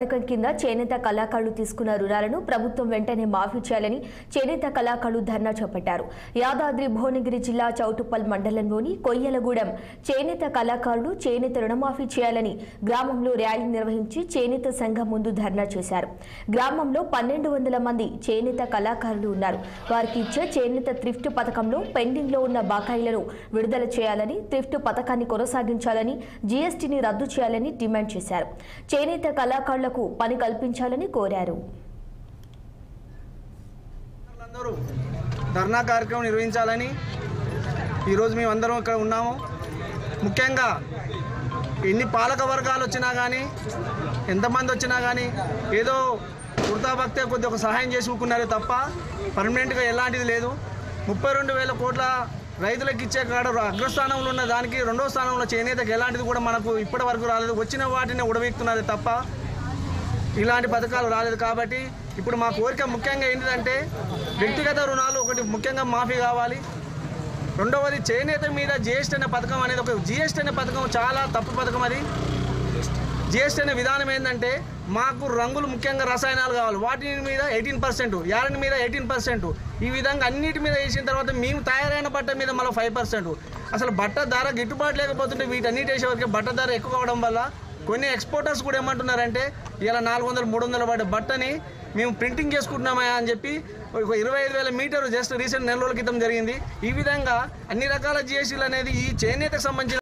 పథకం కింద చేనేత కళాకారులు తీసుకున్న రుణాలను ప్రభుత్వం వెంటనే మాఫీ చేయాలని చేనేత కళాకారులు ధర్నా చేపట్టారు. యాదాద్రి భువనగిరి జిల్లా చౌటుప్పల్ మండలంలోని కొయ్యలగూడెం చేనేత కళాకారులు చేనేత రుణమాఫీ చేయాలని గ్రామంలో ర్యాలీ నిర్వహించి చేనేత సంఘం ముందు ధర్నా చేశారు. గ్రామంలో 1200 మంది చేనేత కళాకారులు ఉన్నారు. వారికి ఇచ్చే చేనేత థ్రిఫ్ట్ పథకంలో పెండింగ్ లో ఉన్న బకాయిలను విడుదల చేయాలని, థ్రిఫ్ట్ పథకాన్ని కొనసాగించాలని, జీఎస్టీని రద్దు చేయాలని డిమాండ్ చేశారు. చేనేత కళాకారులు పని కల్పించాలని కోరారు. ధర్నా కార్యక్రమం నిర్వహించాలని ఈరోజు మేమందరం ఇక్కడ ఉన్నాము. ముఖ్యంగా ఎన్ని పాలక వర్గాలు వచ్చినా కానీ, ఎంతమంది వచ్చినా కానీ ఏదో వృతాభక్తే కొద్దిగా ఒక సహాయం చేసి ఊరుకున్నారే తప్ప పర్మనెంట్గా ఎలాంటిది లేదు. 32,000 కోట్ల రైతులకు ఇచ్చే కాడ అగ్రస్థానంలో ఉన్న దానికి 2వ స్థానంలో చేనేతకు ఎలాంటిది కూడా మనకు ఇప్పటి వరకు రాలేదు. వచ్చిన వాటిని ఉడవీక్కున్నది తప్ప ఇలాంటి పథకాలు రాలేదు. కాబట్టి ఇప్పుడు మా కోరిక ముఖ్యంగా ఏంటంటే వ్యక్తిగత రుణాలు ఒకటి ముఖ్యంగా మాఫీ కావాలి. రెండవది చేనేత మీద జీఎస్టీ అనే పథకం అనేది ఒక జీఎస్టీ అనే పథకం చాలా తప్పు పథకం. అది జీఎస్టీ అనే విధానం ఏంటంటే మాకు రంగులు ముఖ్యంగా రసాయనాలు కావాలి, వాటి మీద 18%, యారని మీద 18%, ఈ విధంగా అన్నిటి మీద వేసిన తర్వాత మేము తయారైన బట్ట మీద మళ్ళీ 5%. అసలు బట్ట ధర గిట్టుబాటు లేకపోతుంటే వీటన్నిటి వేసేవరకు బట్ట ధర ఎక్కువ కావడం వల్ల కొన్ని ఎక్స్పోర్టర్స్ కూడా ఏమంటున్నారంటే ఇలా 400-300 పడ్డ బట్టని మేము ప్రింటింగ్ చేసుకుంటున్నామా అని చెప్పి 25,000 మీటర్లు జస్ట్ రీసెంట్ నెల రోజుల క్రితం జరిగింది. ఈ విధంగా అన్ని రకాల జిఎస్టీలు అనేది ఈ చేనేతకు సంబంధించిన